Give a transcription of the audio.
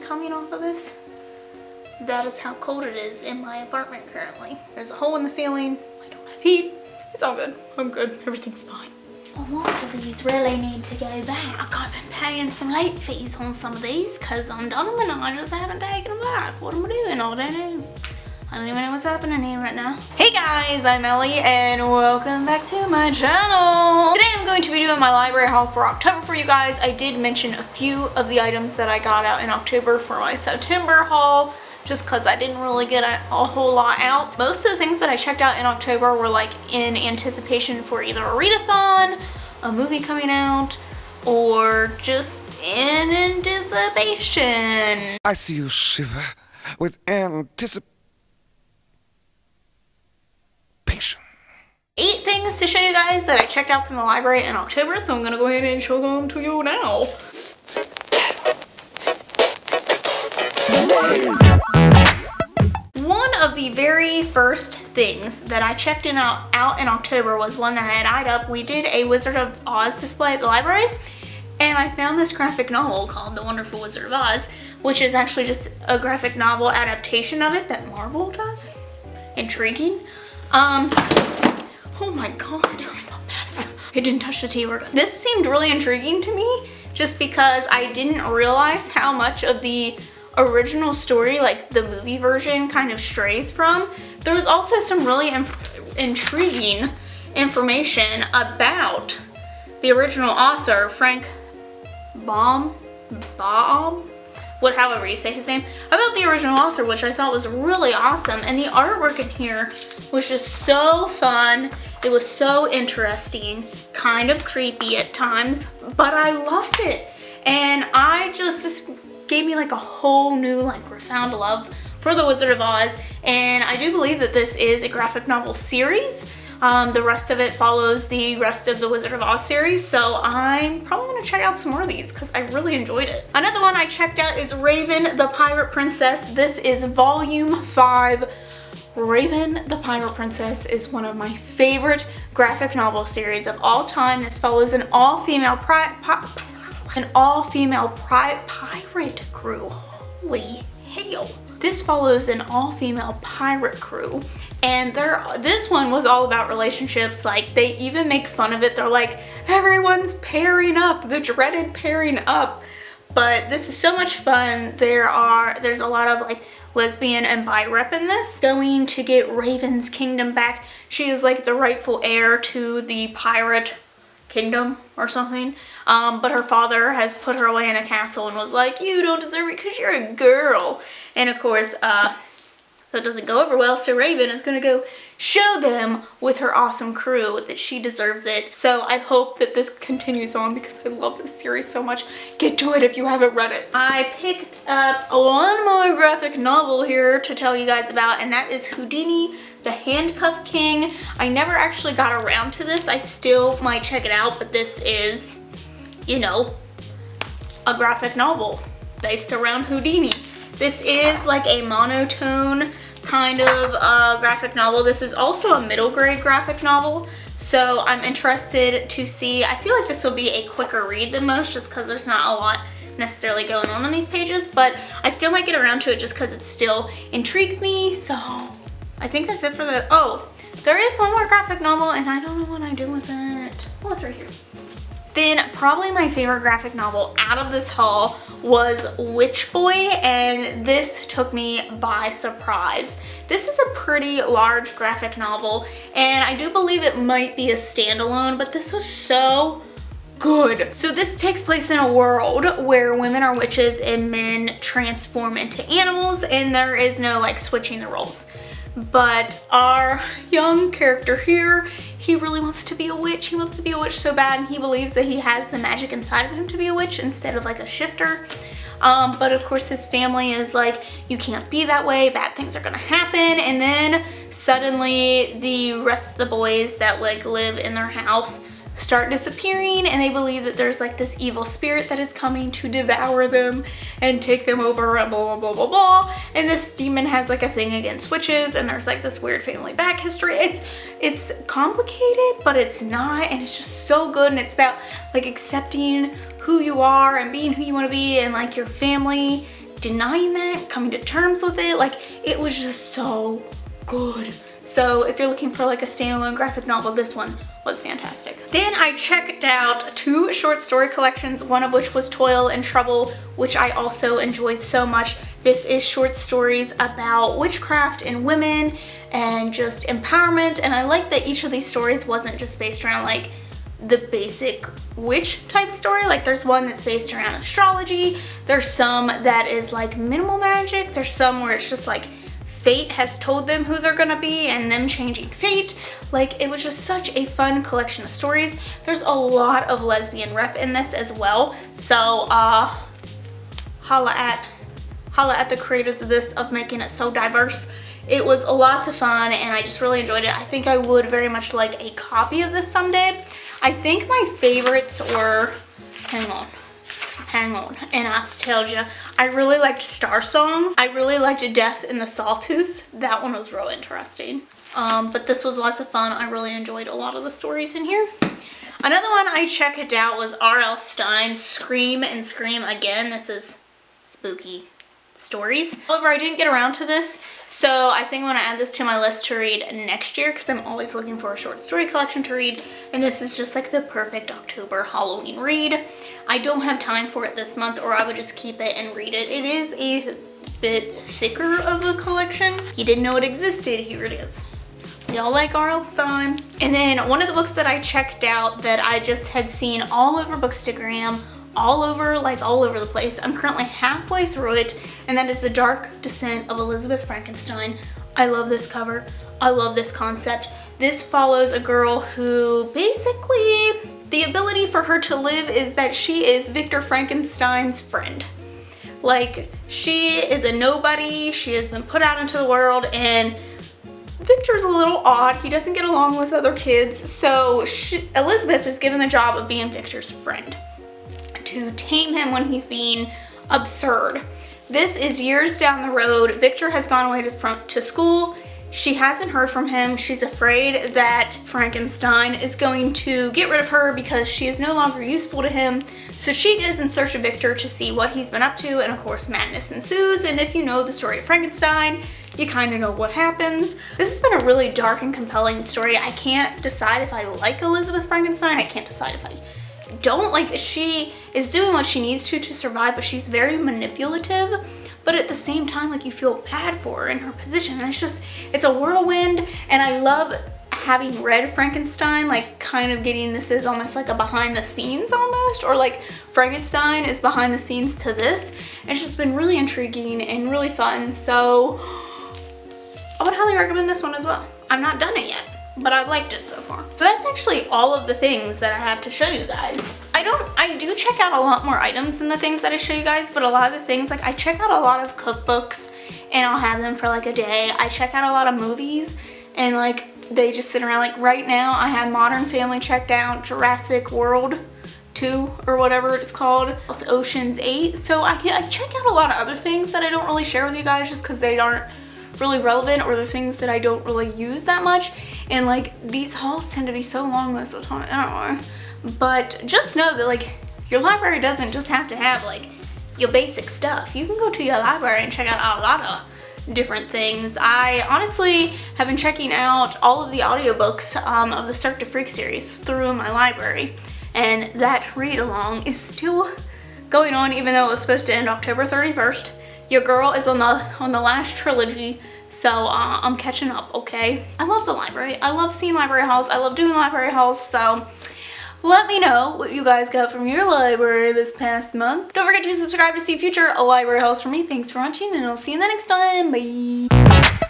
coming off of this. That is how cold it is in my apartment currently. There's a hole in the ceiling. I don't have heat. It's all good. I'm good. Everything's fine. What do these really need to go back? I've been paying some late fees on some of these because I'm done with them and I just haven't taken them back. What am I doing? I don't know. I don't even know what's happening here right now. Hey guys, I'm Ellie and welcome back to my channel. Today I'm going to be doing my library haul for October for you guys. I did mention a few of the items that I got out in October for my September haul, just because I didn't really get a whole lot out. Most of the things that I checked out in October were like in anticipation for either a readathon, a movie coming out, or just in anticipation. I see you shiver with anticipation. 8 things to show you guys that I checked out from the library in October, so I'm gonna go ahead and show them to you now. One of the very first things that I checked out in October was one that I had eyed up. We did a Wizard of Oz display at the library, and I found this graphic novel called The Wonderful Wizard of Oz, which is actually just a graphic novel adaptation of it that Marvel does. Intriguing. Oh my god, I'm a mess. I didn't touch the tea. This seemed really intriguing to me just because I didn't realize how much of the original story, like the movie version, kind of strays from. There was also some really intriguing information about the original author, Frank Baum, however you say his name, about the original author, which I thought was really awesome. And the artwork in here was just so fun. It was so interesting, kind of creepy at times, but I loved it. And this gave me like a whole new, like, profound love for the Wizard of Oz. And I do believe that this is a graphic novel series. The rest of it follows the rest of the Wizard of Oz series, so I'm probably gonna check out some more of these because I really enjoyed it. Another one I checked out is Raven the Pirate Princess. This is volume 5. Raven the Pirate Princess is one of my favorite graphic novel series of all time. This follows an all-female pirate crew. Holy hell. This follows an all-female pirate crew, and this one was all about relationships. Like, they even make fun of it. They're like, everyone's pairing up, the dreaded pairing up. But this is so much fun. There's a lot of like lesbian and bi rep in this. Going to get Raven's kingdom back. She is like the rightful heir to the pirate kingdom or something, but her father has put her away in a castle and was like, you don't deserve it because you're a girl. And of course that doesn't go over well, so Raven is gonna go show them with her awesome crew that she deserves it. So I hope that this continues on because I love this series so much. Get to it if you haven't read it. I picked up one more graphic novel here to tell you guys about, and that is Houdini, the Handcuff King. I never actually got around to this. I still might check it out, but this is, you know, a graphic novel based around Houdini. This is like a monotone kind of graphic novel. This is also a middle grade graphic novel, so I'm interested to see. I feel like this will be a quicker read than most just because there's not a lot necessarily going on these pages, but I still might get around to it just because it still intrigues me. So I think that's it for the, oh, there is one more graphic novel and I don't know what I do with it. Oh, it's right here. Then probably my favorite graphic novel out of this haul was Witch Boy, and this took me by surprise. This is a pretty large graphic novel, and I do believe it might be a standalone, but this was so good. So this takes place in a world where women are witches and men transform into animals, and there is no like switching the roles. But our young character here, he really wants to be a witch. He wants to be a witch so bad, and he believes that he has the magic inside of him to be a witch instead of like a shifter. But of course his family is like, you can't be that way, bad things are gonna happen. And then suddenly the rest of the boys that like live in their house start disappearing, and they believe that there's like this evil spirit that is coming to devour them and take them over and blah blah blah blah blah. And this demon has like a thing against witches, and there's like this weird family back history. It's complicated, but it's not, and it's just so good. And it's about like accepting who you are and being who you want to be, and like your family denying that, coming to terms with it. Like, it was just so good. So if you're looking for like a standalone graphic novel, this one was fantastic. Then I checked out 2 short story collections, one of which was Toil and Trouble, which I also enjoyed so much. This is short stories about witchcraft and women and just empowerment, and I like that each of these stories wasn't just based around like the basic witch type story. Like, there's one that's based around astrology, there's some that is like minimal magic, there's some where it's just like fate has told them who they're gonna be and them changing fate. Like, it was just such a fun collection of stories. There's a lot of lesbian rep in this as well, so holla at the creators of this, of making it so diverse. It was lots of fun and I just really enjoyed it. I think I would very much like a copy of this someday. I think my favorites were, hang on, and I tells you, I really liked Star Song. I really liked Death in the Sawtooth. That one was real interesting. But this was lots of fun. I really enjoyed a lot of the stories in here. Another one I checked out was R.L. Stein's Scream and Scream Again. This is spooky stories. However, I didn't get around to this, so I think I'm gonna add this to my list to read next year because I'm always looking for a short story collection to read, and this is just like the perfect October Halloween read. I don't have time for it this month, or I would just keep it and read it. It is a bit thicker of a collection. You didn't know it existed, here it is. Y'all like R.L. Stein. And then one of the books that I checked out that I just had seen all over Bookstagram, all over the place. I'm currently halfway through it, and that is The Dark Descent of Elizabeth Frankenstein. I love this cover. I love this concept. This follows a girl who basically, the ability for her to live is that she is Victor Frankenstein's friend. Like, she is a nobody, she has been put out into the world, and Victor's a little odd. He doesn't get along with other kids, so Elizabeth is given the job of being Victor's friend, to tame him when he's being absurd. This is years down the road. Victor has gone away to school. She hasn't heard from him. She's afraid that Frankenstein is going to get rid of her because she is no longer useful to him. So she goes in search of Victor to see what he's been up to, and of course madness ensues. And if you know the story of Frankenstein, you kind of know what happens. This has been a really dark and compelling story. I can't decide if I like Elizabeth Frankenstein. I can't decide if I don't. Like, she is doing what she needs to survive, but she's very manipulative, but at the same time, like, you feel bad for her in her position, and it's a whirlwind. And I love having read Frankenstein, like, kind of getting, this is almost like a behind the scenes almost, or like Frankenstein is behind the scenes to this. It's just been really intriguing and really fun, so I would highly recommend this one as well. I'm not done it yet, but I've liked it so far. So that's actually all of the things that I have to show you guys. I do check out a lot more items than the things that I show you guys, but a lot of the things, like, I check out a lot of cookbooks and I'll have them for like a day. I check out a lot of movies and like they just sit around. Like right now I had Modern Family checked out, Jurassic World 2 or whatever it's called, also Ocean's 8. So I check out a lot of other things that I don't really share with you guys just because they aren't really relevant, or the things that I don't really use that much. And like, these hauls tend to be so long most of the time, I don't know. But just know that like, your library doesn't just have to have like your basic stuff. You can go to your library and check out a lot of different things. I honestly have been checking out all of the audiobooks of the Start to Freak series through my library, and that read along is still going on even though it was supposed to end October 31st. Your girl is on the last trilogy, so I'm catching up, okay? I love the library. I love seeing library hauls. I love doing library hauls, so let me know what you guys got from your library this past month. Don't forget to subscribe to see future library hauls from me. Thanks for watching, and I'll see you in the next time. Bye!